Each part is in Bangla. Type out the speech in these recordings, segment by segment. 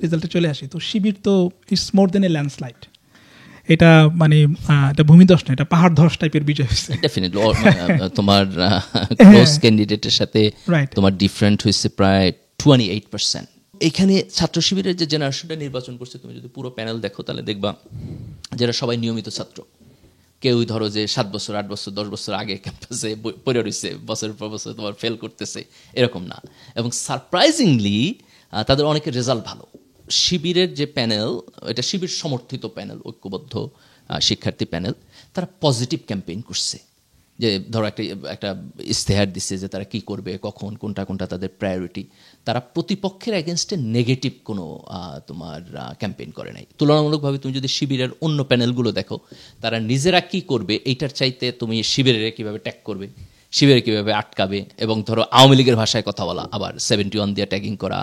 রেজাল্টে চলে আসি, তো শিবির তো it's more then A landslide. এটা মানে এটা ভূমিধস না, এটা পাহাড় ধস টাইপের বিজয় হয়েছে। ডেফিনেটলি তোমার ক্লোজ ক্যান্ডিডেটের সাথে তোমার ডিফারেন্ট হয়েছে প্রায় 28%। এখানে ছাত্র শিবিরের যে জেনারেশনটা নির্বাচন করছে, তুমি যদি পুরো প্যানেল দেখো তাহলে দেখবা যারা সবাই নিয়মিত ছাত্র। কেউ ধরো যে 7 বছর 8 বছর 10 বছর আগে ক্যাম্পাসে পড়ে রয়েছে, বছরের পর বছর তোমার ফেল করতেছে, এরকম না। এবং সারপ্রাইজিংলি তাদের অনেকের রেজাল্ট ভালো। শিবিরের যে প্যানেল, এটা শিবির সমর্থিত প্যানেল, ঐক্যবদ্ধ শিক্ষার্থী প্যানেল, তারা পজিটিভ ক্যাম্পেইন করছে। যে ধরো একটা ইস্তেহার দিচ্ছে যে তারা কি করবে, কখন, কোনটা তাদের প্রায়োরিটি। তারা প্রতিপক্ষের এগেনস্টে নেগেটিভ কোনো তোমার ক্যাম্পেইন করে নাই। তুলনামূলকভাবে তুমি যদি শিবিরের অন্য প্যানেলগুলো দেখো, তারা নিজেরা কি করবে এইটার চাইতে তুমি শিবিরের কীভাবে ট্যাগ করবে, শিবিরে কীভাবে আটকাবে, এবং ধরো আওয়ামী লীগের ভাষায় কথা বলা, আবার 71 দিয়ে ট্যাগিং করা,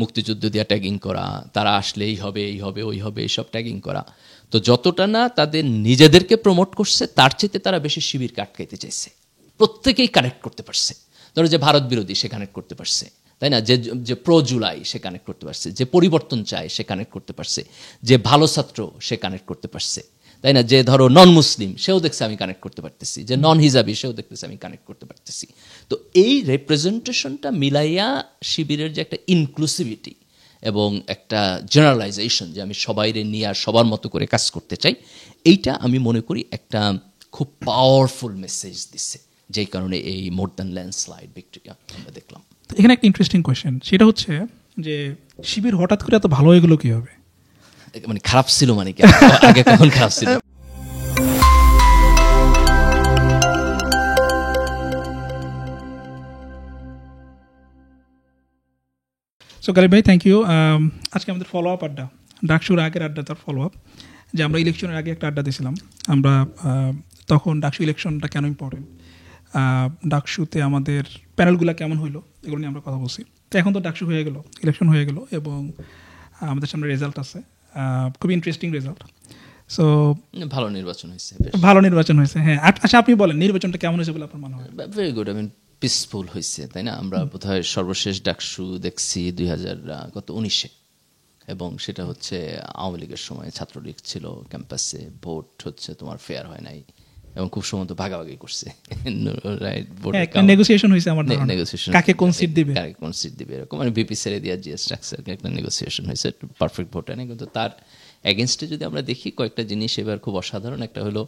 মুক্তিযুদ্ধ দিয়ে ট্যাগিং করা, তারা আসলে এই হবে এই হবে ওই হবে, এইসব ট্যাগিং করা। তো যতটা না তাদের নিজেদেরকে প্রমোট করছে, তার চাইতে তারা বেশি শিবিরকে আটকাইতে চাইছে। প্রত্যেকেই কানেক্ট করতে পারছে। ধরো যে ভারত বিরোধী, সে কানেক্ট করতে পারছে, তাই না? যে প্রো জুলাই, সে কানেক্ট করতে পারছে। যে পরিবর্তন চায়, সে কানেক্ট করতে পারছে। যে ভালো ছাত্র, সে কানেক্ট করতে পারছে, তাই না? যে ধরো নন মুসলিম, সেও দেখছে আমি কানেক্ট করতে পারতেছি। যে নন হিজাবি, সেও দেখতেছে আমি কানেক্ট করতে পারতেছি। তো এই রিপ্রেজেন্টেশনটা মিলাইয়া শিবিরের যে একটা ইনক্লুসিভিটি এবং একটা জেনারেলাইজেশন, যে আমি সবাইরে নিয়ে আর সবার মতো করে কাজ করতে চাই, এইটা আমি মনে করি একটা খুব পাওয়ারফুল মেসেজ দিচ্ছে, যেই কারণে এই মোর দ্যান ল্যান্ডস্লাইড ভিক্টরি আমরা দেখলাম। এখানে একটা ইন্টারেস্টিং কোয়েশ্চেন, সেটা হচ্ছে যে শিবির হঠাৎ করে এত ভালো হয়ে গেল কীভাবে? মানে খারাপ ছিল মানে কি, আগে কখন খারাপ ছিল? সো গালিব ভাই, থ্যাংক ইউ। আজকে আমাদের ফলো আপ আড্ডা, ডাকসুর আগের আড্ডা, তার ফলো আপ, যে আমরা ইলেকশনের আগে একটা আড্ডা দিয়েছিলাম। আমরা তখন ডাকসু ইলেকশনটা কেন ইম্পর্টেন্ট, ডাকসুতে আমাদের প্যানেলগুলো কেমন হইলো, এগুলো নিয়ে আমরা কথা বলছি। তো এখন তো ডাকসু হয়ে গেল, ইলেকশন হয়ে গেল, এবং আমাদের সামনে রেজাল্ট আছে, খুবই ইন্টারেস্টিং রেজাল্ট। সো ভালো নির্বাচন হয়েছে, ভালো নির্বাচন হয়েছে। হ্যাঁ, আচ্ছা আপনি বলেন নির্বাচনটা কেমন হয়েছে বলে আপনার মনে হয়? Very good, I mean peaceful হয়েছে, তাই না? আমরা বোধহয় সর্বশেষ ডাকসু দেখছি 2019-এ, এবং সেটা হচ্ছে আওয়ামী লীগের সময় ছাত্রলীগ ছিল ক্যাম্পাসে। ভোট হচ্ছে তোমার ফেয়ার হয় নাই, এবং খুব সম্ভবত ভাগাভাগি করছে। নেগোসিয়েশন হয়েছে, আমার নেগোসিয়েশন, কাকে কোন সিট দিবে, কাকে কোন সিট দিবে, এরকম মানে ভিপি ছেড়ে দেওয়া যে স্ট্রাকচার, একটা নেগোসিয়েশন হয়েছে। পারফেক্ট ভোট হয় না, কিন্তু তার এগেনস্টে যদি আমরা দেখি কয়েকটা জিনিস এবার খুব অসাধারণ। একটা হলো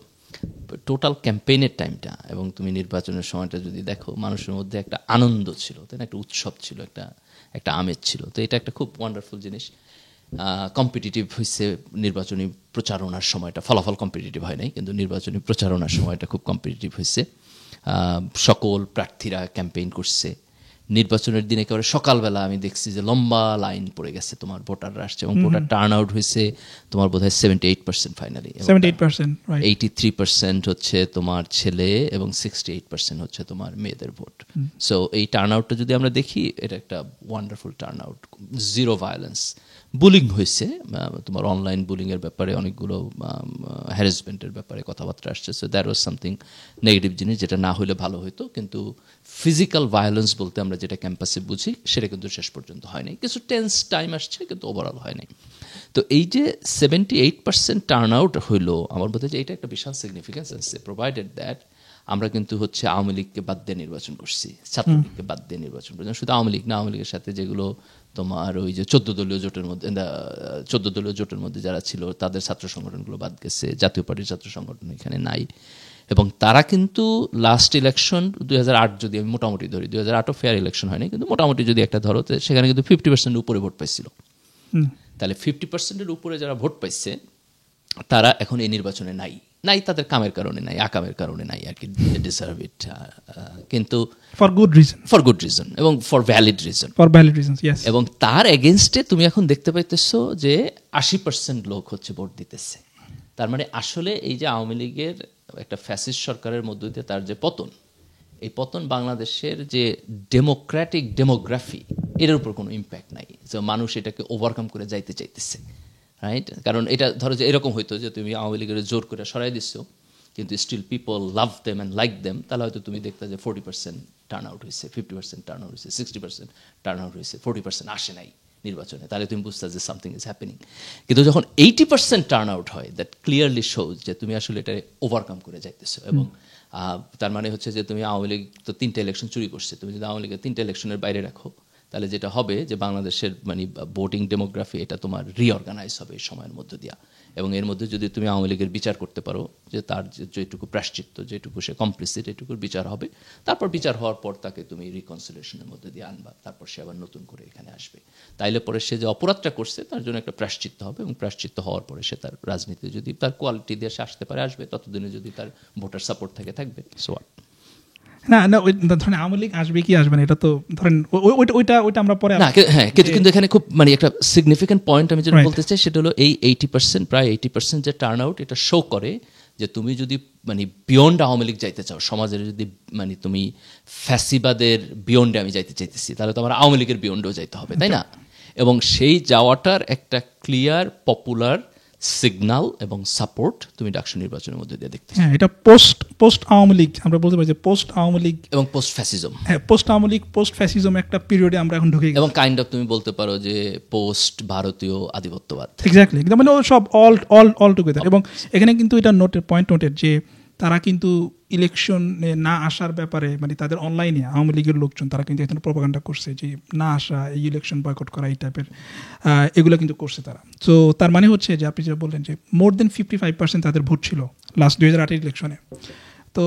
টোটাল ক্যাম্পেইনের টাইমটা, এবং তুমি নির্বাচনের সময়টা যদি দেখো, মানুষের মধ্যে একটা আনন্দ ছিল, তাই না? একটা উৎসব ছিল, একটা আমেজ ছিল। তো এটা একটা খুব ওয়ান্ডারফুল জিনিস। কম্পিটিটিভ হয়েছে নির্বাচনী প্রচারণার সময়টা, ফলাফল কম্পিটিটিভ হয় নাই, কিন্তু নির্বাচনী প্রচারণার সময়টা খুব কম্পিটিটিভ হয়েছে। সকল প্রার্থীরা ক্যাম্পেইন করছে। নির্বাচনের দিনে একেবারে সকালবেলা আমি দেখছি যে লম্বা লাইন পড়ে গেছে, তোমার ভোটাররা আসছে, এবং ভোটার টার্ন আউট হয়েছে তোমার বোধহয় 78% ফাইনালি। 83% হচ্ছে তোমার ছেলে, এবং 68% হচ্ছে তোমার মেয়েদের ভোট। সো এই টার্ন আউটটা যদি আমরা দেখি, এটা একটা wonderful turn out, zero violence. Bullying হয়েছে, তোমার অনলাইন বুলিংয়ের ব্যাপারে অনেকগুলো হ্যারাসমেন্টের ব্যাপারে কথাবার্তা আসছে। So that was something negative জিনিস, যেটা না হলে ভালো হতো। কিন্তু ফিজিক্যাল ভায়োলেন্স বলতে আমরা যেটা ক্যাম্পাসে বুঝি, সেটা কিন্তু শেষ পর্যন্ত হয়নি। কিছু টেন্স টাইম আসছে, কিন্তু ওভারঅল হয়নি। তো এই যে 78% টার্ন আউট হইলো, আমার বোধ হয় যে এটা একটা বিশাল সিগনিফিকেন্স আছে, প্রোভাইডেড দ্যাট আমরা কিন্তু হচ্ছে আওয়ামী লীগকে বাদ দিয়ে নির্বাচন করছি, ছাত্রলীগকে বাদ দিয়ে নির্বাচন করছি। শুধু আওয়ামী লীগ না, আওয়ামী লীগের সাথে যেগুলো তোমার ওই যে 14 দলীয় জোটের মধ্যে যারা ছিল, তাদের ছাত্র সংগঠনগুলো বাদ গেছে, জাতীয় পার্টির ছাত্র সংগঠন এখানে নাই। এবং তারা কিন্তু লাস্ট ইলেকশন 2008 যদি আমি মোটামুটি ধরি, 2008ও ফেয়ার ইলেকশন হয়নি, কিন্তু মোটামুটি যদি একটা ধরো, সেখানে কিন্তু 50% উপরে ভোট পাইছিল। তাহলে 50%-এর উপরে যারা ভোট পাইছে, তারা এখন এই নির্বাচনে নাই। তাদের কামের কারণে নাই, আকামের কারণে নাই আর কি, ডিজার্ভ ইট, কিন্তু ফর গুড রিজন এবং ফর ভ্যালিড রিজন, এবং তার এগেনস্টে তুমি এখন দেখতে পাইতেছো যে 80% লোক হচ্ছে ভোট দিতেছে। তার মানে আসলে এই যে আওয়ামী লীগের একটা ফ্যাসিস্ট সরকারের মধ্য দিয়ে তার যে পতন, এই পতন বাংলাদেশের যে ডেমোক্রেটিক ডেমোগ্রাফি, এটার উপর কোনো ইম্প্যাক্ট নাই, যে মানুষ এটাকে ওভারকাম করে যাইতে চাইতেছে, রাইট? কারণ এটা ধরো যে এরকম হইতো যে তুমি আওয়ামী লীগের জোর করে সরাই দিচ্ছ, কিন্তু still people love them and like them, তাহলে হয়তো তুমি দেখতে যে 40% টার্ন আউট হয়েছে, 50% টার্ন আউট হয়েছে, 60% টার্ন আউট হয়েছে, 40% আসে নাই। নির্বাচনে, তাহলে তুমি বুঝতে যে সামথিং ইজ হ্যাপেনিং। কিন্তু যখন 80% টার্ন আউট হয়, দ্যাট ক্লিয়ারলি শোজ যে তুমি আসলে এটা ওভারকাম করে যাইতেছো। এবং তার মানে হচ্ছে যে তুমি আওয়ামী লীগ তো 3টা ইলেকশন চুরি করছে, তুমি যদি আওয়ামী লীগের 3টা ইলেকশনের বাইরে রাখো, তাহলে যেটা হবে যে বাংলাদেশের মানে ভোটিং ডেমোগ্রাফি এটা তোমার রিঅর্গানাইজ হবে এই সময়ের মধ্যে দিয়া। এবং এর মধ্যে যদি তুমি আওয়ামী লীগের বিচার করতে পারো, যে তার যেটুকু প্রায়শ্চিত্ত, যেটুকু সে কমপ্লিসিট, এটুকুর বিচার হবে, তারপর বিচার হওয়ার পর তাকে তুমি রিকনসিলিয়েশনের মধ্যে দিয়ে আনবা, তারপর সে আবার নতুন করে এখানে আসবে। তাইলে পরে সে যে অপরাধটা করছে তার জন্য একটা প্রায়শ্চিত্ত হবে, এবং প্রায়শ্চিত্ত হওয়ার পরে সে তার রাজনীতি যদি তার কোয়ালিটি দিয়ে সে আসতে পারে আসবে, ততদিনে যদি তার ভোটার সাপোর্ট থাকে থাকবে। সো না ধরেন আওয়ামী লীগ আসবে কি আসবে না, এটা তো ধরেন ওইটা আমরা পরে না। হ্যাঁ, কিন্তু এখানে খুব মানে একটা সিগনিফিকেন্ট পয়েন্ট আমি যেটা বলতে চাই সেটা হলো এই 80%, প্রায় 80% যে টার্ন আউট, এটা শো করে যে তুমি যদি মানে বিয়ন্ড আওয়ামী লীগ যাইতে চাও, সমাজের যদি মানে তুমি ফ্যাসিবাদের বিয়ন্ডে আমি যাইতে চাইতেছি, তাহলে তো আমার আওয়ামী লীগের বিয়ন্ডেও যাইতে হবে, তাই না? এবং সেই যাওয়াটার একটা ক্লিয়ার পপুলার সিগন্যাল এবং সাপোর্ট তুমি ডাকসু নির্বাচনের মধ্যে দিয়ে দেখতে। হ্যাঁ, এটা পোস্ট আওয়ামী লীগ আমরা বলতে পারি যে পোস্ট আওয়ামী লীগ এবং পোস্ট ফ্যাসিজম। হ্যাঁ, post Awami League post fascism একটা পিরিয়ডে আমরা এখন ঢুকে গেছি। এবং কাইন্ড অফ তুমি বলতে পারো যে পোস্ট ভারতীয় আধিপত্যবাদ। এক্স্যাক্টলি, মানে সব অল টুগেদার। এবং এখানে কিন্তু এটা পয়েন্ট নোটেড যে তারা কিন্তু ইলেকশনে না আসার ব্যাপারে মানে তাদের অনলাইনে আওয়ামী লীগের লোকজন তারা কিন্তু এখানে প্রোপাগান্ডা করছে যে না আসা, এই ইলেকশন বয়কট করা, এই টাইপের এগুলো কিন্তু করছে তারা। তো তার মানে হচ্ছে যে আপনি যেটা বললেন যে মোর দেন 55% তাদের ভোট ছিল লাস্ট 2008 ইলেকশনে। তো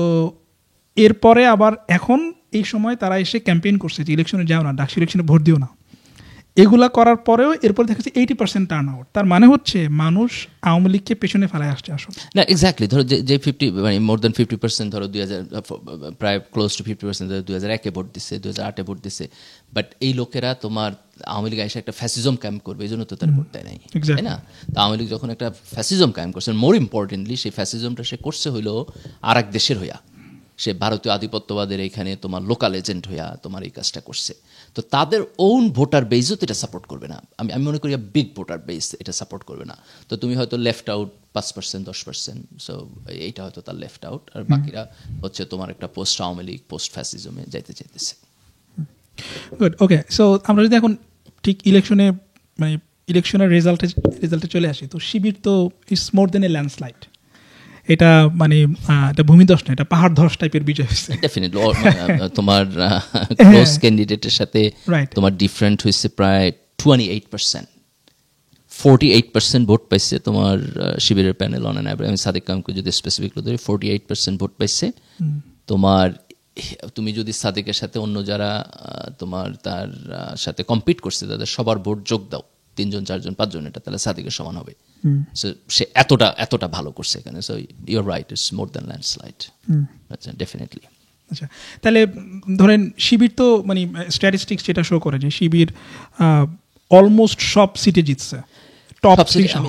এরপরে আবার এখন এই সময় তারা এসে ক্যাম্পেইন করছে যে ইলেকশনে যাও না, ডাকসু ইলেকশনে ভোট দিও না। এগুলা করার পরেও এরপর দেখা যাচ্ছে 80% টার্ন আউট। তার মানে হচ্ছে মানুষ আওয়ামী লীগকে পেছনে ফেলায় আসছে আসলে। না, এক্স্যাক্টলি। ধরো যে 50 মানে মোর দেন 50%, ধরো 2000 প্রায় ক্লোজ টু 50% 2001-এ ভোট দিচ্ছে, 2008-এ ভোট দিচ্ছে। বাট এই লোকেরা তোমার আওয়ামী লীগ এসে একটা ফ্যাসিজম ক্যাম্প করবে, এই জন্য তো তার ভোট দেয় নাই, তাই না? তো আওয়ামী লীগ যখন একটা ফ্যাসিজম ক্যাম্প করছে, মোর ইম্পর্টেন্টলি সেই ফ্যাসিজমটা সে করছে হইলো আর এক দেশের হইয়া, সে ভারতীয় আধিপত্যবাদের এইখানে তোমার লোকাল এজেন্ট হইয়া তোমার এই কাজটা করছে। তো তাদের ওন ভোটার বেসও তো এটা সাপোর্ট করবে না। আমি মনে করি বিগ ভোটার বেস এটা সাপোর্ট করবে না। তো তুমি হয়তো লেফট আউট 5%, 10%, সো এইটা হয়তো তার লেফট আউট, আর বাকিরা হচ্ছে তোমার একটা পোস্ট আওয়ামী লীগ পোস্ট ফ্যাসিজমে যাইতে চাইতেছে। গুড, ওকে। সো আমরা যদি এখন ঠিক ইলেকশনে মানে ইলেকশনের রেজাল্টে চলে আসি, তো শিবির তো it's more then A landslide. এটা মানে এটা ভূমিধস না, এটা পাহাড় ধস টাইপের বিজয় হয়েছে। ডেফিনেটলি তোমার ক্লোজ ক্যান্ডিডেটের সাথে তোমার ডিফারেন্ট হয়েছে প্রায় 28%। 48% ভোট পাইছে তোমার শিবিরের প্যানেল অন অ্যান অ্যাভারেজ। আমি সাদিক কামকে যদি স্পেসিফিকলি ধরি, 48% ভোট পাইছে তোমার। তুমি যদি সাদিকের সাথে অন্য যারা তোমার তার সাথে কম্পিট করছে তাদের সবার ভোট যোগ দাও, 3 জন 4 জন 5 জন, এটা তাহলে সাদিকের সমান হবে। সে এতটা ভালো করছে এখানে। So your right, it's more than landslide. আচ্ছা, ডেফিনেটলি। আচ্ছা, তাহলে ধরেন শিবির তো মানে স্ট্যাটিস্টিক্স যেটা শো করে যে শিবির অলমোস্ট সব সিটে জিতছে।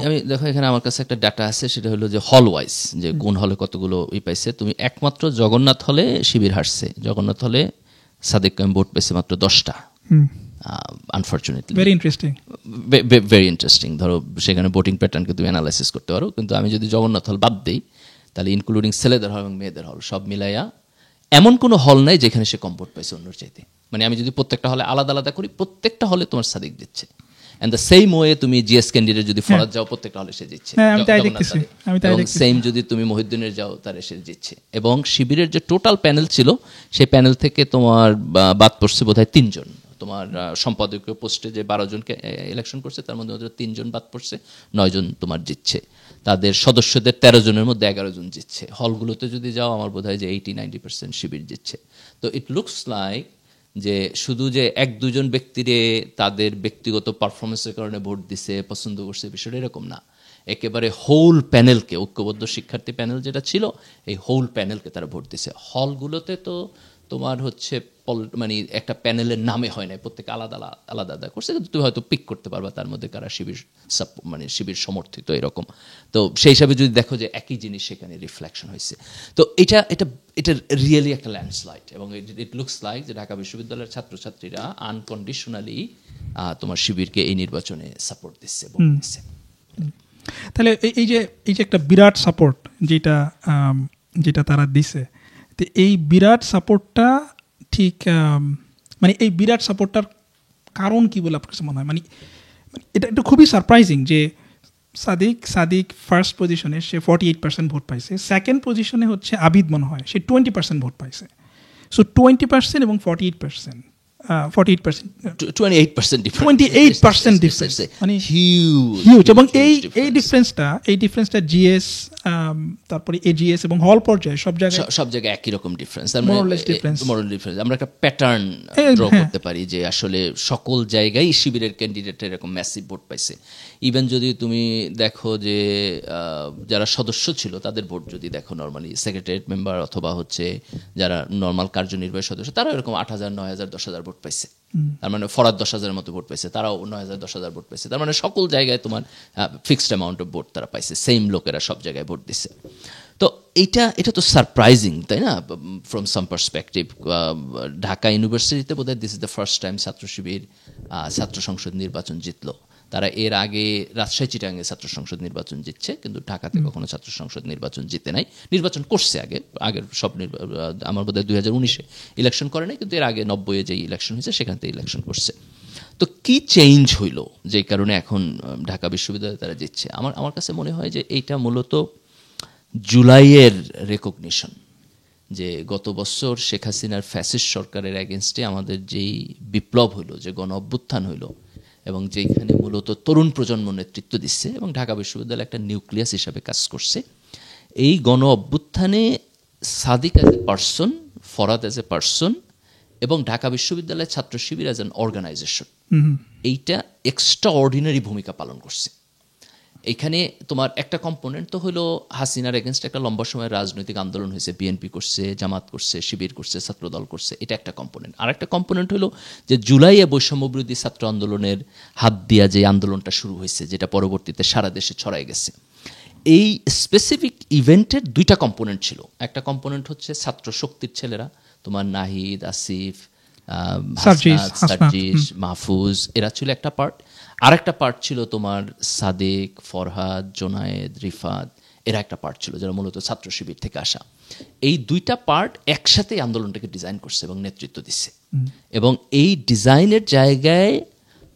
আমি দেখো এখানে আমার কাছে একটা ডাটা আছে, সেটা হলো যে হল ওয়াইজ যে কোন হলে কতগুলো পাইছে। তুমি একমাত্র জগন্নাথ হলে শিবির হারছে। জগন্নাথ হলে সাদিক কায়েম ভোট পাইছে মাত্র 10টা। Unfortunately very interesting. ধরো সেখানে ভোটিং প্যাটার্নকে তুমি অ্যানালাইসিস করতে পারো, কিন্তু আমি যদি জগন্নাথ হল বাদ দিই, তাহলে ইনক্লুডিং ছেলেদের হল এবং মেয়েদের হল সব মিলাইয়া এমন কোনো হল নাই যেখানে সে কম ভোট পাইছে অন্যর চাইতে। মানে আমি যদি প্রত্যেকটা হলে আলাদা আলাদা করি, প্রত্যেকটা হলে তোমার সাদিক দিচ্ছে। অ্যান্ড দ্য সেম ওয়ে তুমি জিএস ক্যান্ডিডেট যদি ফরাদ যাও, প্রত্যেকটা হলে সে জিতছে। এবং সেম যদি তুমি মহিউদ্দিনের যাও, তার সে জিতছে। এবং শিবিরের যে টোটাল প্যানেল ছিল, সেই প্যানেল থেকে তোমার বাদ পড়ছে বোধহয় 3 জন। তোমার সম্পাদকীয় পোস্টে যে 12 জনকে ইলেকশন করছে, তার মধ্যে 3 জন বাদ পড়ছে, 9 জন তোমার জিতছে। তাদের সদস্যদের 13 জনের মধ্যে 11 জন জিতছে। হলগুলোতে যদি যাও, আমার বোধ হয় যে 80-90% শিবির জিতছে। তো ইট লুকস লাইক যে শুধু যে 1-2 জন ব্যক্তিরে তাদের ব্যক্তিগত পারফরমেন্সের কারণে ভোট দিছে, পছন্দ করছে, বিষয়টা এরকম না। একেবারে হোল প্যানেলকে, ঐক্যবদ্ধ শিক্ষার্থী প্যানেল যেটা ছিল, এই হোল প্যানেলকে তারা ভোট দিছে। হলগুলোতে তো তোমার হচ্ছে মানে একটা প্যানেলের নামে হয় না, প্রত্যেকে আলাদা আলাদা করছে, কিন্তু তুমি হয়তো পিক করতে পারবা তার মধ্যে কারা শিবির মানে শিবির সমর্থিত এরকম। তো সেই হিসাবে যদি দেখো যে একই জিনিস সেখানে রিফ্লেকশন হয়েছে। তো এটা রিয়েলি একটা ল্যান্ডস্লাইড। এবং ইট লুকস লাইক যে ঢাকা বিশ্ববিদ্যালয়ের ছাত্রছাত্রীরা আনকন্ডিশনালি তোমার শিবিরকে এই নির্বাচনে সাপোর্ট দিচ্ছে। তাহলে এই যে একটা বিরাট সাপোর্ট যেটা তারা দিছে, তো এই বিরাট সাপোর্টটা ঠিক মানে এই বিরাট সাপোর্টটার কারণ কি বলে আপনার কাছে মনে হয়? মানে এটা একটু খুবই সারপ্রাইজিং যে সাদিক ফার্স্ট পজিশনে সে 48% ভোট পাইছে, সেকেন্ড পজিশনে হচ্ছে আবিদ মনে হয় সে 20% ভোট পাইছে। সো 20% এবং 48%, 28% ডিফারেন্স, মানে হিউজ। এবং এই ডিফারেন্সটা জিএস, তারপরে এজিএস এবং হল পর্যায়ে সব জায়গায় একই রকম ডিফারেন্স। আমরা একটা প্যাটার্ন ড্র করতে পারি যে আসলে সকল জায়গায় শিবিরের ক্যান্ডিডেট এরকম ম্যাসিভ ভোট পাইছে। ইভেন যদি তুমি দেখো যে যারা সদস্য ছিল তাদের ভোট যদি দেখো, নর্মালি সেক্রেটারিয়েট মেম্বার অথবা হচ্ছে যারা নর্মাল কার্যনির্বাহী সদস্য, তারা এরকম 8,000, 9,000, 10,000 ভোট পাইছে। তার মানে ফরাদ 10,000 মতো ভোট পাইছে, তারাও 9,000, 10,000 ভোট পাইছে। তার মানে সকল জায়গায় তোমার ফিক্সড অ্যামাউন্ট অফ ভোট তারা পাইছে, সেম লোকেরা সব জায়গায় ভোট দিছে। তো এটা তো সারপ্রাইজিং, তাই না, ফ্রম সাম পার্সপেক্টিভ। ঢাকা ইউনিভার্সিটিতে বোধহয় this is the first time ছাত্র শিবির ছাত্র সংসদ নির্বাচন জিতলো। তারা এর আগে রাজশাহী, চিটাগাঙে ছাত্র সংসদ নির্বাচন জিতছে, কিন্তু ঢাকাতে কখনো ছাত্র সংসদ নির্বাচন জিতে নাই। নির্বাচন করছে আগের সব আমার বোধহয় 2019-এ ইলেকশন করে নাই, কিন্তু এর আগে 90-এ যে ইলেকশন হয়েছে সেখান থেকে ইলেকশন করছে। তো কি চেঞ্জ হইল যে কারণে এখন ঢাকা বিশ্ববিদ্যালয়ে তারা জিতছে? আমার কাছে মনে হয় যে এইটা মূলত জুলাইয়ের রেকগনিশন, যে গত বছর শেখ হাসিনার ফ্যাসিস্ট সরকারের এগেনস্টে আমাদের যেই বিপ্লব হইল, যে গণ অভ্যুত্থান হইল, এবং যেখানে মূলত তরুণ প্রজন্ম নেতৃত্ব দিচ্ছে এবং ঢাকা বিশ্ববিদ্যালয় একটা নিউক্লিয়াস হিসাবে কাজ করছে, এই গণ অভ্যুত্থানে Sadiq as a person, Farhad as a person এবং ঢাকা বিশ্ববিদ্যালয়ের Chhatra Shibir as an organization, এইটা এক্সট্রা অর্ডিনারি ভূমিকা পালন করছে। এইখানে তোমার একটা কম্পোনেন্ট তো হলো হাসিনার এগেনস্ট একটা লম্বা সময় রাজনৈতিক আন্দোলন হয়েছে, বিএনপি করছে, জামাত করছে, শিবির করছে, ছাত্রদল করছে, এটা একটা কম্পোনেন্ট। আর একটা কম্পোনেন্ট হলো যে জুলাইয়ে বৈষম্যবিরোধী ছাত্র আন্দোলনের হাত দিয়া যে আন্দোলনটা শুরু হয়েছে, যেটা পরবর্তীতে সারা দেশে ছড়াই গেছে। এই স্পেসিফিক ইভেন্টের দুইটা কম্পোনেন্ট ছিল। একটা কম্পোনেন্ট হচ্ছে ছাত্র শক্তির ছেলেরা, তোমার নাহিদ, আসিফ, সার্জিস, মাহফুজ, এরা ছিল একটা পার্ট। আরেকটা পার্ট ছিল তোমার সাদেক, ফরহাদ, জোনায়েদ, রিফাত, এরা একটা পার্ট ছিল যারা মূলত ছাত্র শিবির থেকে আসা। এই দুইটা পার্ট একসাথে আন্দোলনটাকে ডিজাইন করছে এবং নেতৃত্ব দিচ্ছে। এবং এই ডিজাইনের জায়গায়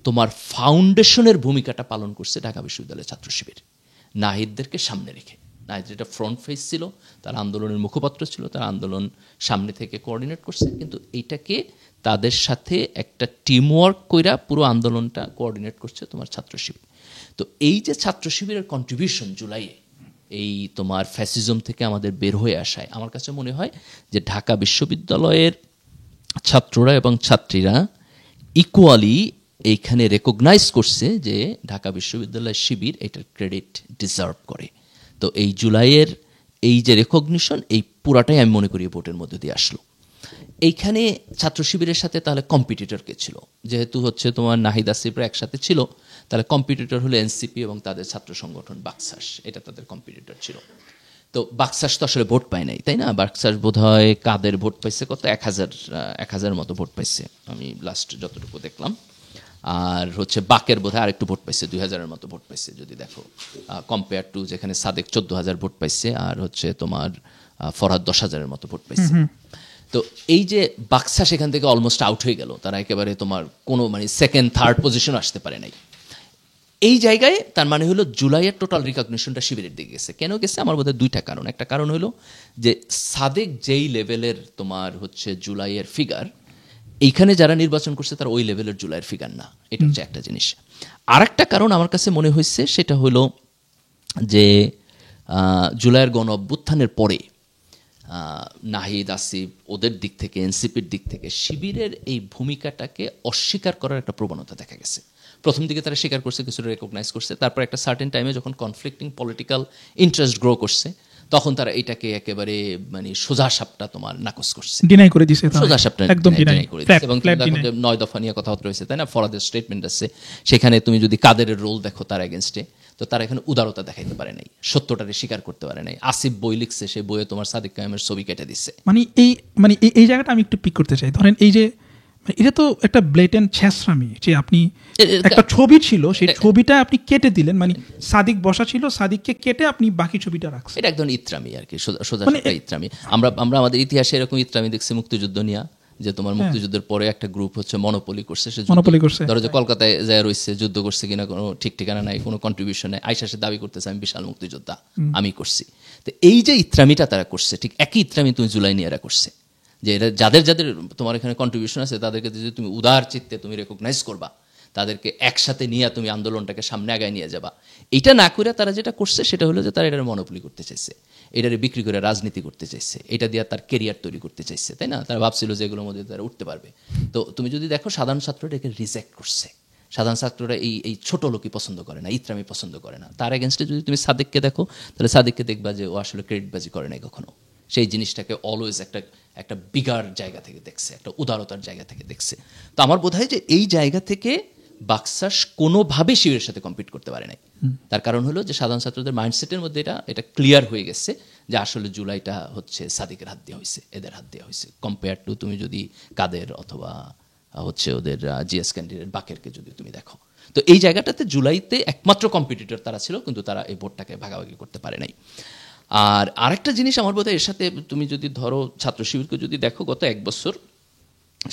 তোমার ফাউন্ডেশনের ভূমিকাটা পালন করছে ঢাকা বিশ্ববিদ্যালয়ের ছাত্র শিবির, নাহিদদেরকে সামনে রেখে। নাহিদ যেটা ফ্রন্ট ফেস ছিল, তার আন্দোলনের মুখপাত্র ছিল, তার আন্দোলন সামনে থেকে কোঅর্ডিনেট করছে, কিন্তু এইটাকে তাদের সাথে একটা টিমওয়ার্ক কইরা পুরো আন্দোলনটা কোঅর্ডিনেট করছে তোমার ছাত্র শিবির। তো এই যে ছাত্র শিবিরের কন্ট্রিবিউশন জুলাইয়ে এই তোমার ফ্যাসিজম থেকে আমাদের বের হয়ে আসায়, আমার কাছে মনে হয় যে ঢাকা বিশ্ববিদ্যালয়ের ছাত্ররা এবং ছাত্রীরা ইকুয়ালি এইখানে রেকগনাইজ করছে যে ঢাকা বিশ্ববিদ্যালয়ের শিবির এটার ক্রেডিট ডিজার্ভ করে। তো এই জুলাইয়ের এই যে রেকগনিশন, এই পুরাটাই আমি মনে করি ভোটের মধ্যে দিয়ে আসলো। এইখানে ছাত্র শিবিরের সাথে তাহলে কম্পিটিটর কে ছিল? যেহেতু হচ্ছে তোমার নাহিদ, আসিফরা একসাথে ছিল, তাহলে কম্পিটিটর হলো এনসিপি এবং তাদের ছাত্র সংগঠন বাকশাস, এটা তাদের কম্পিটিটর ছিল। তো বাকশাস তো আসলে ভোট পায় নাই, তাই না? বাকশাস বোধহয় কাদের ভোট পাইছে কত, 1,000 মতো ভোট পাইছে আমি লাস্ট যতটুকু দেখলাম। আর হচ্ছে বাকের বোধহয় আরেকটু ভোট পাইছে, 2,000-এর মতো ভোট পাইছে যদি দেখো, কম্পেয়ার টু যেখানে সাদেক 14,000 ভোট পাইছে আর হচ্ছে তোমার ফরহাদ 10,000-এর মতো ভোট পাইছে। তো এই যে বাক্সা সেখান থেকে অলমোস্ট আউট হয়ে গেল, তারা একেবারে তোমার কোনো মানে সেকেন্ড থার্ড পজিশন আসতে পারে নাই। এই জায়গায় তার মানে হলো জুলাইয়ের টোটাল রিকগনিশনটা শিবিরের দিকে গেছে। কেন গেছে? আমার বোধহয় দুইটা কারণ। একটা কারণ হলো যে সাদেক যেই লেভেলের তোমার হচ্ছে জুলাইয়ের ফিগার, এইখানে যারা নির্বাচন করছে তারা ওই লেভেলের জুলাইয়ের ফিগার না, এটা হচ্ছে একটা জিনিস। আর একটা কারণ আমার কাছে মনে হয়েছে, সেটা হলো যে জুলাইয়ের গণ অভ্যুত্থানের পরে নাহিদ, আসিফ ওদের দিক থেকে, এনসিপির দিক থেকে শিবিরের এই ভূমিকাটাকে অস্বীকার করার একটা প্রবণতা দেখা গেছে। প্রথম দিকে তারা স্বীকার করছে, কিছুটা রেকগনাইজ করছে, তারপর একটা সার্টেন টাইমে যখন কনফ্লিক্টিং পলিটিক্যাল ইন্টারেস্ট গ্রো করছে, তখন তারা এটাকে একেবারে মানে সোজা সাপটা তোমার নাকচ করছে, ডিনাই করে দিয়েছে, সোজা সাপটা একদম ডিনাই করে দিয়েছে। এবং 9 দফা নিয়ে কথা রয়েছে, তাই না? ফরাদের স্টেটমেন্ট আছে, সেখানে তুমি যদি কাদের রোল দেখো তার এগেনস্টে, তো তারা এখানে উদারতা দেখাইতে পারে নাই, সত্যটাকে স্বীকার করতে পারে নাই। আসিফ বই লিখছে, সেই বইয়ে তোমার সাদিক কায়েমের ছবি কেটে দিচ্ছে। মানে এই জায়গাটা আমি একটু পিক করতে চাই। ধরেন এই যে এটা তো একটা ব্লেটেন্ট ছেঁচড়ামি, যে আপনি একটা ছবি ছিল, সেই ছবিটা আপনি কেটে দিলেন, মানে সাদিক বসা ছিল, সাদিককে কেটে আপনি বাকি ছবিটা রাখছেন। এটা একদম ইত্রামি আর কি, সোজা ইত্রামি। আমরা আমাদের ইতিহাসে এরকম ইত্রামি দেখছি মুক্তিযুদ্ধ নিয়ে, যে তোমার মুক্তিযুদ্ধের পরে একটা গ্রুপ হচ্ছে মনোপলি করছে, সে ধরো যে কলকাতায় যায় রয়েছে, যুদ্ধ করছে কিনা কোনো ঠিক ঠিকানা নাই, কোনো কন্ট্রিবিউশন নাই, আইসা সে দাবি করতেছে আমি বিশাল মুক্তিযোদ্ধা, আমি করছি। তো এই যে ইত্রামিটা তারা করছে, ঠিক একই ইত্রামি তুমি জুলাই নিয়ে এরা করছে, যে এরা যাদের যাদের তোমার এখানে কন্ট্রিবিউশন আছে তাদেরকে যদি তুমি উদার চিত্তে তুমি রেকগনাইজ করবা, তাদেরকে একসাথে নিয়ে তুমি আন্দোলনটাকে সামনে আগায় নিয়ে যাবা, এটা না করে তারা যেটা করছে সেটা হলো যে তারা এটার মনোপলি করতে চাইছে, এটারে বিক্রি করে রাজনীতি করতে চাইছে, এটা দিয়ে তার কেরিয়ার তৈরি করতে চাইছে, তাই না? তারা ভাবছিল যে এগুলোর মধ্যে তারা উঠতে পারবে। তো তুমি যদি দেখো সাধারণ ছাত্ররা এটাকে রিজেক্ট করছে, সাধারণ ছাত্ররা এই ছোট লোকই পছন্দ করে না, ইত্রামি পছন্দ করে না। তার এগেনস্টে যদি তুমি সাদেককে দেখো তাহলে সাদেককে দেখবা যে ও আসলে ক্রেডিটবাজি করে নাই কখনো, সেই জিনিসটাকে অলওয়েজ একটা বিগার জায়গা থেকে দেখছে, একটা উদারতার জায়গা থেকে দেখছে। তো আমার বোধ হয় যে এই জায়গা থেকে বাকশাস কোনোভাবে শিবিরের সাথে কম্পিট করতে পারে নাই। তার কারণ হলো যে সাধারণ ছাত্রদের মাইন্ডসেটের মধ্যে এটা ক্লিয়ার হয়ে গেছে যে আসলে জুলাইটা হচ্ছে সাদিকের হাত দেওয়া হয়েছে, এদের হাত দেওয়া হয়েছে, কম্পেয়ার টু তুমি যদি কাদের অথবা হচ্ছে ওদের জিএস ক্যান্ডিডেট বাকেরকে যদি তুমি দেখো। তো এই জায়গাটাতে জুলাইতে একমাত্র কম্পিটিটর তারা ছিল, কিন্তু তারা এই ভোটটাকে ভাগাভাগি করতে পারে নাই। আর আরেকটা জিনিস আমার বোধহয় এর সাথে তুমি যদি ধরো ছাত্র শিবিরকে যদি দেখো, গত এক বছর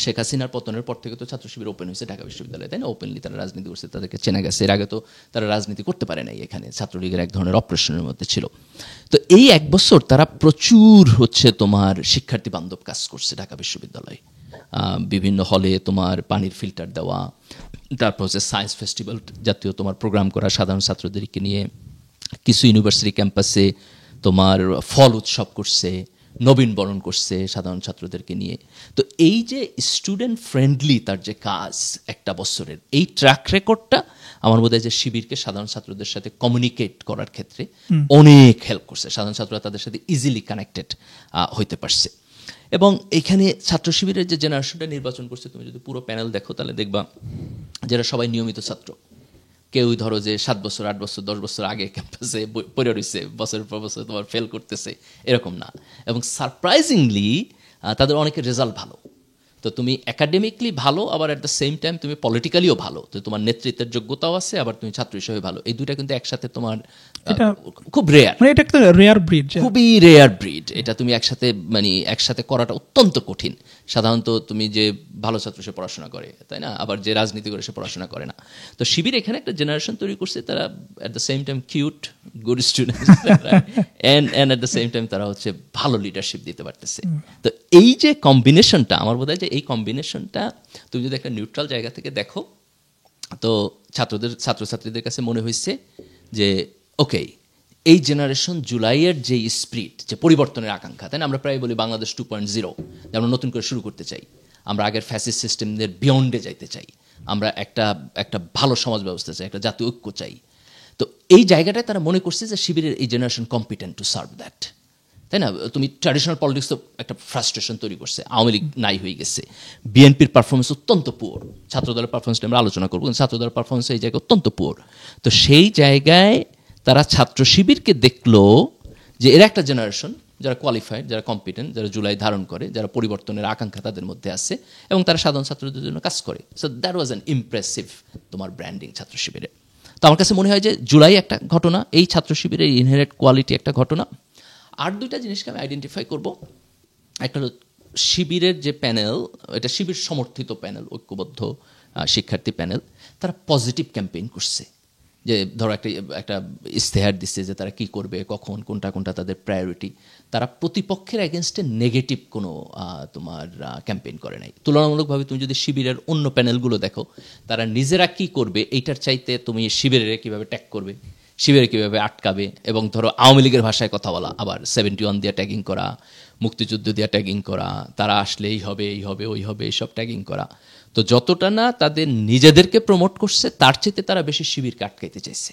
শেখ হাসিনার পতনের পর থেকে তো ছাত্র শিবির ওপেন হয়েছে ঢাকা বিশ্ববিদ্যালয়ে, তাই না? ওপেনলি তারা রাজনীতি করছে, তাদেরকে চেনা গেছে। এর আগে তো তারা রাজনীতি করতে পারে নাই, এখানে ছাত্রলীগের এক ধরনের অপারেশনের মধ্যে ছিল। তো এই এক বছর তারা প্রচুর হচ্ছে তোমার শিক্ষার্থী বান্ধব কাজ করছে ঢাকা বিশ্ববিদ্যালয়ে, বিভিন্ন হলে তোমার পানির ফিল্টার দেওয়া, তারপর হচ্ছে সায়েন্স ফেস্টিভ্যাল জাতীয় তোমার প্রোগ্রাম করা সাধারণ ছাত্রদেরকে নিয়ে, কিছু ইউনিভার্সিটি ক্যাম্পাসে তোমার ফল উৎসব করছে, নবীন বরণ করছে সাধারণ ছাত্রদেরকে নিয়ে। তো এই যে স্টুডেন্ট ফ্রেন্ডলি তার যে কাজ একটা বছরের, এই ট্র্যাক রেকর্ডটা আমার বোধ হয় যে শিবিরকে সাধারণ ছাত্রদের সাথে কমিউনিকেট করার ক্ষেত্রে অনেক হেল্প করছে। সাধারণ ছাত্ররা তাদের সাথে ইজিলি কানেক্টেড হইতে পারছে। এবং এখানে ছাত্র শিবিরের যে জেনারেশনটা নির্বাচন করছে, তুমি যদি পুরো প্যানেল দেখো তাহলে দেখবা যারা সবাই নিয়মিত ছাত্র, কেউ ধরো যে 7 বছর 8 বছর 10 বছর আগে ক্যাম্পাসে পড়ে রয়েছে, বছরের পর বছর তোমার ফেল করতেছে, এরকম না। এবং সারপ্রাইজিংলি তাদের অনেকের রেজাল্ট ভালো। তো তুমি একাডেমিকলি ভালো, আবার অ্যাট দ্য সেম টাইম তুমি পলিটিক্যালিও ভালো, তো তোমার নেতৃত্বের যোগ্যতাও আছে, আবার তুমি ছাত্র হিসেবে ভালো। এই দুইটা কিন্তু একসাথে তোমার খুব রেয়ার, মানে এটা একটা রেয়ার ব্রিড, খুবই রেয়ার ব্রিড। এটা তুমি একসাথে করাটা অত্যন্ত কঠিন। সাধারণত তুমি যে ভালো ছাত্র সে পড়াশোনা করে, তাই না? আবার যে রাজনীতি করে সে পড়াশোনা করে না। তো শিবির এখানে একটা জেনারেশন তৈরি করছে, তারা at the same time cute, good student, and at the same time তারা হচ্ছে ভালো লিডারশিপ দিতে পারতেছে। তো এই যে কম্বিনেশনটা, আমার বোধ হয় যে এই কম্বিনেশনটা তুমি যদি একটা নিউট্রাল জায়গা থেকে দেখো, তো ছাত্রছাত্রীদের কাছে মনে হয়েছে যে ওকে, এই জেনারেশন জুলাইয়ের যে স্পিরিট, যে পরিবর্তনের আকাঙ্ক্ষা, তাই না? আমরা প্রায় বলি বাংলাদেশ 2.0, যে আমরা নতুন করে শুরু করতে চাই, আমরা আগের ফ্যাসিস্ট সিস্টেমদের বিয়ন্ডে যাইতে চাই, আমরা একটা ভালো সমাজ ব্যবস্থা চাই, একটা জাতীয় ঐক্য চাই। তো এই জায়গাটায় তারা মনে করছে যে শিবিরের এই generation competent to serve that, তাই না? তুমি ট্র্যাডিশনাল পলিটিক্স তো একটা ফ্রাস্ট্রেশন তৈরি করছে, আওয়ামী লীগ নাই হয়ে গেছে, বিএনপির পারফরমেন্স অত্যন্ত পুয়ার, ছাত্রদলের পারফরমেন্সটা আমরা আলোচনা করবো, কিন্তু ছাত্রদলের পারফরমেন্স এই জায়গায় অত্যন্ত পুয়ার। তো সেই জায়গায় তারা ছাত্র শিবিরকে দেখলো যে এরা একটা জেনারেশন যারা কোয়ালিফাইড, যারা কম্পিটেন্ট, যারা জুলাই ধারণ করে, যারা পরিবর্তনের আকাঙ্ক্ষা তাদের মধ্যে আছে, এবং তারা সাধারণ ছাত্রদের জন্য কাজ করে। So that was an impressive তোমার ব্র্যান্ডিং ছাত্র শিবিরে। তো আমার কাছে মনে হয় যে জুলাই একটা ঘটনা, এই ছাত্র শিবিরের ইনহেরেন্ট কোয়ালিটি একটা ঘটনা। আর দুইটা জিনিসকে আমি আইডেন্টিফাই করব। একটা হলো শিবিরের যে প্যানেল, এটা শিবির সমর্থিত প্যানেল, ঐক্যবদ্ধ শিক্ষার্থী প্যানেল, তারা পজিটিভ ক্যাম্পেইন করছে। যে ধরো একটা ইস্তেহার দিচ্ছে যে তারা কি করবে, কখন, কোনটা তাদের প্রায়োরিটি। তারা প্রতিপক্ষের এগেনস্টে নেগেটিভ কোনো তোমার ক্যাম্পেইন করে নাই। তুলনামূলকভাবে তুমি যদি শিবিরের অন্য প্যানেলগুলো দেখো, তারা নিজেরা কি করবে এইটার চাইতে তুমি শিবিরের কীভাবে ট্যাগ করবে, শিবিরে কীভাবে আটকাবে, এবং ধরো আওয়ামী লীগের ভাষায় কথা বলা, আবার 71 দিয়ে ট্যাগিং করা, মুক্তিযুদ্ধ দিয়ে ট্যাগিং করা, তারা আসলে এই হবে ওই হবে এইসব ট্যাগিং করা। তো যতটা না তাদের নিজেদেরকে প্রমোট করছে, তার চেয়ে তারা বেশি শিবিরকে আটকাইতে চাইছে।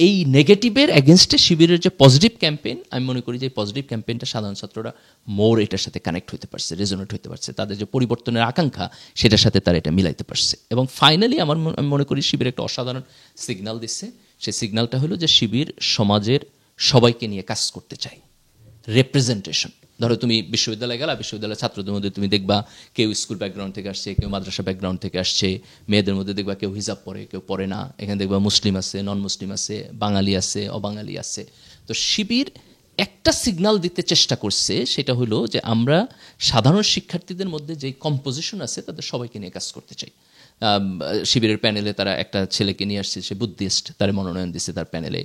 এই নেগেটিভের এগেনস্টে শিবিরের যে পজিটিভ ক্যাম্পেইন, আমি মনে করি যে পজিটিভ ক্যাম্পেইনটা সাধারণ ছাত্ররা মোর এটার সাথে কানেক্ট হতে পারছে, রেজোনেট হতে পারছে, তাদের যে পরিবর্তনের আকাঙ্ক্ষা সেটার সাথে তারা এটা মিলাইতে পারছে। এবং ফাইনালি আমি মনে করি শিবির একটা অসাধারণ সিগন্যাল দিচ্ছে। সেই সিগন্যালটা হলো যে শিবির সমাজের সবাইকে নিয়ে কাজ করতে চায়, রেপ্রেজেন্টেশন। ধরো তুমি বিশ্ববিদ্যালয়ে গেলা, বিশ্ববিদ্যালয়ের ছাত্রদের মধ্যে তুমি দেখবা কেউ স্কুল ব্যাকগ্রাউন্ড থেকে আসছে, কেউ মাদ্রাসা ব্যাকগ্রাউন্ড থেকে আসছে, মেয়েদের মধ্যে দেখবা কেউ হিজাব পরে, কেউ পরে না, এখানে দেখবা মুসলিম আছে, নন মুসলিম আছে, বাঙালি আছে, অবাঙালি আছে। তো শিবির একটা সিগন্যাল দিতে চেষ্টা করছে, সেটা হলো যে আমরা সাধারণ শিক্ষার্থীদের মধ্যে যে কম্পোজিশন আছে তাদের সবাইকে নিয়ে কাজ করতে চাই। শিবিরের প্যানেলে তারা একটা ছেলেকে নিয়ে আসছে, সে বুদ্ধিস্ট, তার মনোনয়ন দিচ্ছে তার প্যানেলে।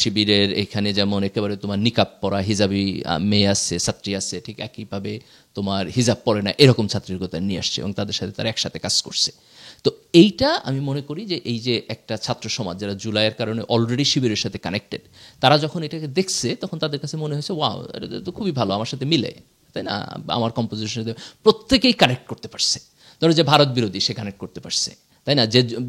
শিবিরের এখানে যেমন একেবারে তোমার নিকাব পরা হিজাবি মেয়ে আছে, ছাত্রী আছে, ঠিক একইভাবে তোমার হিজাব পরে না এরকম ছাত্রীর কথা নিয়ে আসছে এবং তাদের সাথে তারা একসাথে কাজ করছে। তো এইটা আমি মনে করি যে এই যে একটা ছাত্র সমাজ যারা জুলাইয়ের কারণে অলরেডি শিবিরের সাথে কানেক্টেড, তারা যখন এটাকে দেখছে তখন তাদের কাছে মনে হয়েছে ওয়াও, এটা তো খুবই ভালো, আমার সাথে মিলে, তাই না, আমার কম্পোজিশনের সাথে প্রত্যেকেই কানেক্ট করতে পারছে। ধরো যে ভারত বিরোধী সে কানেক্ট করতে পারছে, তাই না,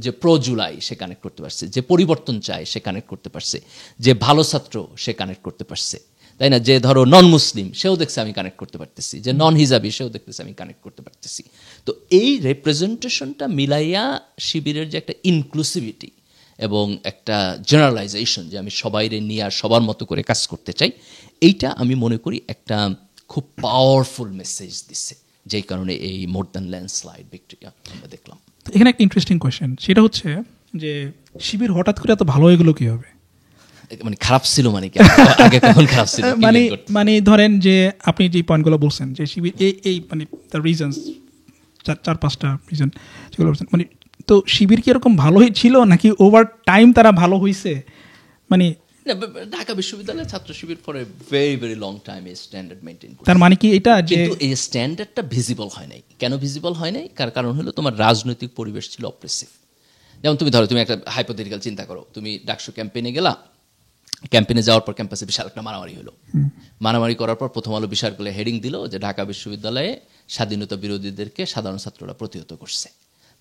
যে প্রো জুলাই সে কানেক্ট করতে পারছে, যে পরিবর্তন চায় সে কানেক্ট করতে পারছে, যে ভালো ছাত্র সে কানেক্ট করতে পারছে, তাই না, যে ধরো নন মুসলিম সেও দেখছে আমি কানেক্ট করতে পারতেছি, যে নন হিজাবি সেও দেখতেছে আমি কানেক্ট করতে পারতেছি। তো এই রিপ্রেজেন্টেশনটা মিলাইয়া শিবিরের যে একটা ইনক্লুসিভিটি এবং একটা জেনারেলাইজেশন, যে আমি সবাইরে নিয়ে আর সবার মতো করে কাজ করতে চাই, এইটা আমি মনে করি একটা খুব পাওয়ারফুল মেসেজ দিচ্ছে, যেই কারণে এই মোর দ্যান ল্যান্ডস্লাইড ভিক্টোরিয়া আমরা দেখলাম। এখানে একটা ইন্টারেস্টিং কোয়েশ্চেন, সেটা হচ্ছে যে শিবির হঠাৎ করে এত ভালো হয়ে গেল কি হবে? মানে খারাপ ছিল মানে কি, আগে কখন খারাপ ছিল? মানে ধরেন যে আপনি যে পয়েন্টগুলো বলছেন যে শিবির এই মানে তার রিজনস 4-5টা রিজন যেগুলো বলছেন, মানে তো শিবির কি এরকম ভালোই ছিল নাকি ওভার টাইম তারা ভালো হয়েছে? মানে ঢাকা বিশ্ববিদ্যালয়ের Chhatra Shibir for a very very long time এই স্ট্যান্ডার্ড মেইনটেইন করে। তার মানে কি এটা যে কিন্তু এই স্ট্যান্ডার্ডটা ভিজিবল হয় নাই। কেন ভিজিবল হয় নাই? কারণ হলো তোমার রাজনৈতিক পরিবেশ ছিল অপ্রেসিভ। যেমন তুমি ধরো, তুমি একটা হাইপোথেটিক্যাল চিন্তা করো, তুমি ডাকসু ক্যাম্পেইনে গেলা, ক্যাম্পেইনে যাওয়ার পর ক্যাম্পাসে বিশাল একটা মারামারি হলো। মারামারি করার পর প্রথম আলো বিশাল করে হেডিং দিল যে ঢাকা বিশ্ববিদ্যালয়ে স্বাধীনতা বিরোধীদেরকে সাধারণ ছাত্ররা প্রতিহত করছে।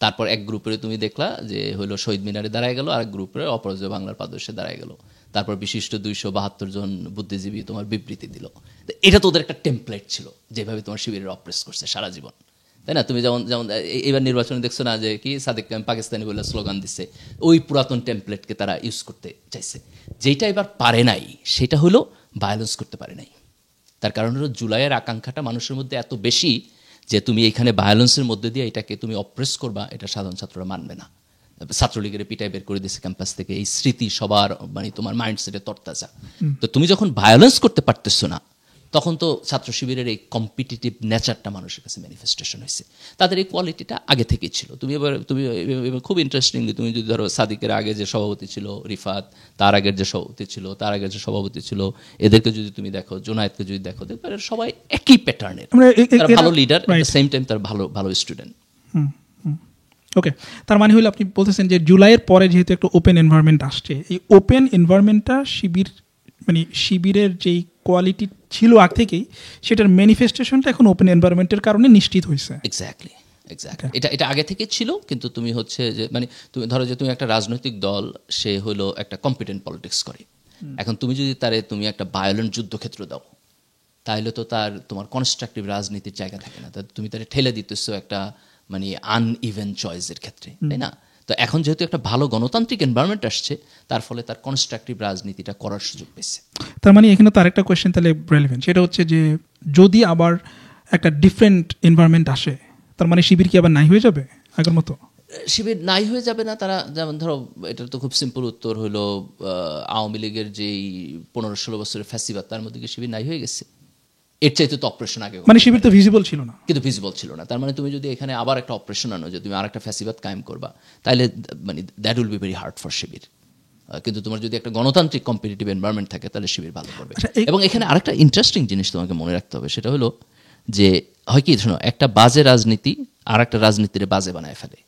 তারপর এক গ্রুপের তুমি দেখলা যে হলো শহীদ মিনারে দাঁড়ায় গেল, আর এক গ্রুপের অপরাজয় বাংলার পাদদেশে দাঁড়ায় গেল। তারপর বিশিষ্ট 272 জন বুদ্ধিজীবী তোমার বিবৃতি দিল। এটা তো ওদের একটা টেমপ্লেট ছিল, যেভাবে তোমার শিবিরের অপ্রেস করছে সারা জীবন, তাই না? তুমি যেমন এবার নির্বাচনে দেখছো না যে কি সাদেক পাকিস্তানি বলে স্লোগান দিচ্ছে, ওই পুরাতন টেমপ্লেটকে তারা ইউজ করতে চাইছে। যেটা এবার পারে নাই সেটা হলো ভায়োলেন্স করতে পারে নাই। তার কারণ হলো জুলাইয়ের আকাঙ্ক্ষাটা মানুষের মধ্যে এত বেশি যে তুমি এইখানে ভায়োলেন্সের মধ্যে দিয়ে এটাকে তুমি অপ্রেস করবা, এটা সাধারণ ছাত্ররা মানবে না। ছাত্রলীগের পিটাই বের করে দিয়েছে ক্যাম্পাস থেকে, এই স্মৃতি সবার মানে তোমার মাইন্ডসেটে তরতাজা। তো তুমি যখন ভায়োলেন্স করতে পারতেছো না, তখন তো ছাত্র শিবিরের এই কম্পিটিটিভ নেচারটা মানুষের কাছে ম্যানিফেস্টেশন হয়েছে। তাদের এই কোয়ালিটিটা আগে থেকেই ছিল। তুমি এবার খুব ইন্টারেস্টিংলি তুমি যদি ধরো সাদিকের আগে যে সভাপতি ছিল রিফাত, তার আগের যে সভাপতি ছিল, তার আগের যে সভাপতি ছিল, এদেরকে যদি তুমি দেখো, জোনায়েদকে যদি দেখো, দেখবে সবাই একই প্যাটার্নের, তারা ভালো leader, at the same time তারা ভালো ভালো স্টুডেন্ট। ওকে, তার মানে হলো আপনি বলতেছেন যে জুলাইয়ের পরে যেহেতু একটা ওপেন এনভায়রনমেন্ট আসছে, এই ওপেন এনভায়রনমেন্টটা শিবির মানে শিবিরের যেই কোয়ালিটি ছিল আগ থেকেই, সেটার ম্যানিফেস্টেশনটা এখন ওপেন এনভায়রনমেন্টের কারণে নিশ্চিত হয়েছে। এক্স্যাক্টলি। এটা আগে থেকে ছিল, কিন্তু তুমি হচ্ছে যে মানে তুমি ধরো যে তুমি একটা রাজনৈতিক দল, সে হলো একটা কম্পিটেন্ট পলিটিক্স করে। এখন তুমি যদি তুমি একটা ভায়োলেন্ট যুদ্ধক্ষেত্র দাও, তাহলে তো তোমার কনস্ট্রাকটিভ রাজনীতির জায়গা থাকে না। তুমি তারে ঠেলে দিতেছো একটা মানে আনইভেন চয়েসের ক্ষেত্রে, তাই না? তো এখন যেহেতু একটা ভালো গণতান্ত্রিক এনভায়রনমেন্ট আসছে, তার ফলে তার কনস্ট্রাকটিভ রাজনীতিটা করার সুযোগ পেয়েছে। তার মানে এখানে তো আরেকটা কোয়েশ্চেন তাহলে রেলেভেন্ট, সেটা হচ্ছে যে যদি আবার একটা ডিফারেন্ট এনভায়রনমেন্ট আসে, তার মানে শিবির কি আবার নাই হয়ে যাবে আগের মতো? শিবির নাই হয়ে যাবে না। তারা যেমন ধরো, এটার তো খুব সিম্পল উত্তর হলো আওয়ামী লীগের যেই 15-16 বছরের ফ্যাসিবাদ, তার মধ্যে কি শিবির নাই হয়ে গেছে? এর চাইতে তো অপারেশন আগে, মানে শিবির তো ভিজিবল ছিল না, কিন্তু ভিজিবল ছিল না। তার মানে তুমি যদি এখানে আবার একটা অপারেশন আনো, যে তুমি আর একটা ফ্যাসিবাদ কায়েম করবা, তাহলে মানে that will be very hard for Shibir. কিন্তু তোমার যদি একটা গণতান্ত্রিক কম্পিটিটিভ এনভায়রনমেন্ট থাকে, তাহলে শিবির ভালো করবে। এবং এখানে আরেকটা ইন্টারেস্টিং জিনিস তোমাকে মনে রাখতে হবে, সেটা হলো যে হয় কি, শোনো, একটা বাজে রাজনীতি আর একটা রাজনীতির বাজে বানায় ফেলে,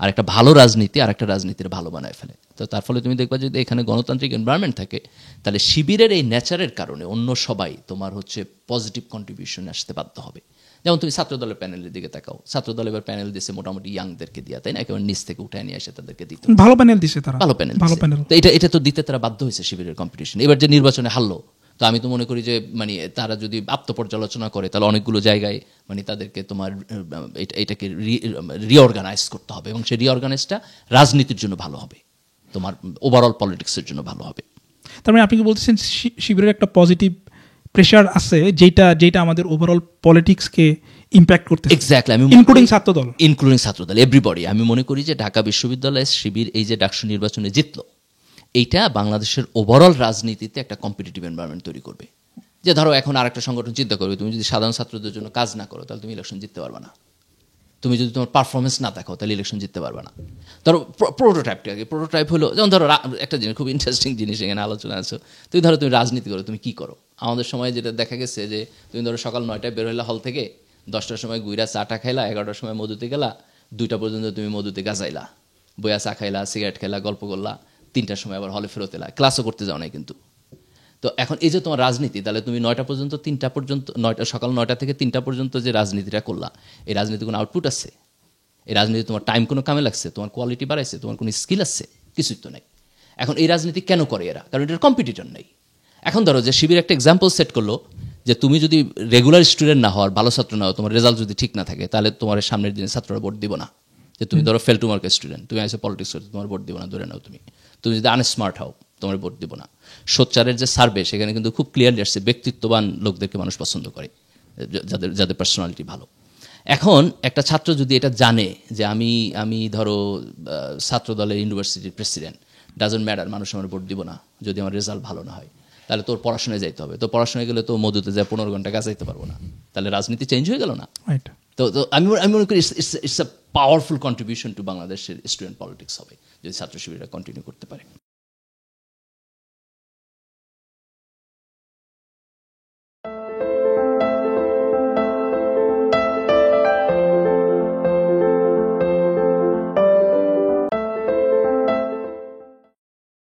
আর একটা ভালো রাজনীতি আর একটা রাজনীতির ভালো বানায় ফেলে। তো তার ফলে তুমি দেখবা যদি এখানে গণতান্ত্রিক এনভায়রনমেন্ট থাকে, তাহলে শিবিরের এই নেচারের কারণে অন্য সবাই তোমার হচ্ছে পজিটিভ কন্ট্রিবিউশন আসতে বাধ্য হবে। যেমন তুমি ছাত্রদলের প্যানেলের দিকে তাকাও, ছাত্রদল এবার প্যানেল দিচ্ছে মোটামুটি ইয়াংদেরকে দিয়া, তাই না? একেবারে নিচ থেকে উঠে নিয়ে এসে তাদেরকে দিতে ভালো প্যানেল দিচ্ছে তারা, ভালো প্যানেল। তো এটা তো দিতে তারা বাধ্য হয়েছে শিবিরের কম্পিটিশন। এবার যে নির্বাচনে হারলো, তো আমি তো মনে করি যে মানে তারা যদি আত্মপর্যালোচনা করে, তাহলে অনেকগুলো জায়গায় মানে তাদেরকে তোমার এটাকে রিঅর্গানাইজ করতে হবে, এবং সেই রিঅর্গানাইজটা রাজনীতির জন্য ভালো হবে, তোমার ওভারঅল পলিটিক্সের জন্য ভালো হবে। তার মানে আপনি কি বলতেছেন শিবিরের একটা পজিটিভ প্রেশার আছে, যেটা আমাদের ওভারঅল পলিটিক্সকে ইম্প্যাক্ট করতে? এক্স্যাক্টলি, আমি ইনক্লুডিং ছাত্রদল এভরিবডি। আমি মনে করি যে ঢাকা বিশ্ববিদ্যালয়ের শিবির এই যে ডাকসু নির্বাচনে জিতলো, এইটা বাংলাদেশের ওভারঅল রাজনীতিতে একটা কম্পিটিটিভ এনভায়রনমেন্ট তৈরি করবে। যে ধরো এখন আরেকটা সংগঠন চিন্তা করবে, তুমি যদি সাধারণ ছাত্রদের জন্য কাজ না করো তাহলে তুমি ইলেকশন জিততে পারবে না, তুমি যদি তোমার পারফরমেন্স না দেখো তাহলে ইলেকশন জিততে পারবে না। ধরো প্রোটোটাইপটা আগে, প্রোটোটাইপ হলো যেমন ধরো একটা জিনিস খুব ইন্টারেস্টিং জিনিস এখানে আলোচনা আছে, তুমি ধরো তুমি রাজনীতি করো, তুমি কী করো? আমাদের সময় যেটা দেখা গেছে যে তুমি ধরো সকাল 9টায় বের হইলা হল থেকে, 10টার সময় গুইরা চাটা খাইলা, 11টার সময় মধুতে গেলা, 2টা পর্যন্ত তুমি মধুতে গাজাইলা, বইয়া চা খাইলা, সিগারেট খাইলা, গল্প করলা, 3টার সময় আবার হলে ফেরত এলা, ক্লাসও করতে যাও নাই কিন্তু। তো এখন এই যে তোমার রাজনীতি, তাহলে তুমি 9টা পর্যন্ত 3টা পর্যন্ত, সকাল 9টা থেকে 3টা পর্যন্ত যে রাজনীতিটা করলা, এই রাজনীতি কোনো আউটপুট আছে? এই রাজনীতি তোমার টাইম কোনো কামে লাগছে? তোমার কোয়ালিটি বাড়াইছে? তোমার কোনো স্কিল আছে? কিছুই তো নেই। এখন এই রাজনীতি কেন করে এরা? কারণ এটার কম্পিটিটর নেই। এখন ধরো যে শিবির একটা এক্সাম্পল সেট করলো যে তুমি যদি রেগুলার স্টুডেন্ট না হওয়ার, ভালো ছাত্র না হও, তোমার রেজাল্ট যদি ঠিক না থাকে, তাহলে তোমার সামনের দিনে ছাত্ররা ভোট দিব না। যে তুমি ধরো ফেল টু মার্কের স্টুডেন্ট, তুমি আইসে পলিটিক্স করতে, তোমার ভোট দিব না, ধরে নাও। তুমি যদি আনস্মার্ট হও, তোমার ভোট দিব না। সোচ্চারের যে সার্ভে, সেখানে কিন্তু খুব ক্লিয়ারলি আসছে ব্যক্তিত্ববান লোকদেরকে মানুষ পছন্দ করে, যাদের পার্সোনালিটি ভালো। এখন একটা ছাত্র যদি এটা জানে যে আমি ধরো ছাত্র দলের ইউনিভার্সিটির প্রেসিডেন্ট, ডাজন্ট ম্যাটার, মানুষ আমার ভোট দিব না যদি আমার রেজাল্ট ভালো না হয়, তাহলে তোর পড়াশোনায় যাইতে হবে। তো পড়াশোনায় গেলে তো মধুতে যায় 15 ঘন্টা কাজ যাইতে পারবো না, তাহলে রাজনীতি চেঞ্জ হয়ে গেল না? তো আমি মনে করি it's a powerful contribution to বাংলাদেশের স্টুডেন্ট পলিটিক্স হবে যদি ছাত্র শিবিররা কন্টিনিউ করতে পারে।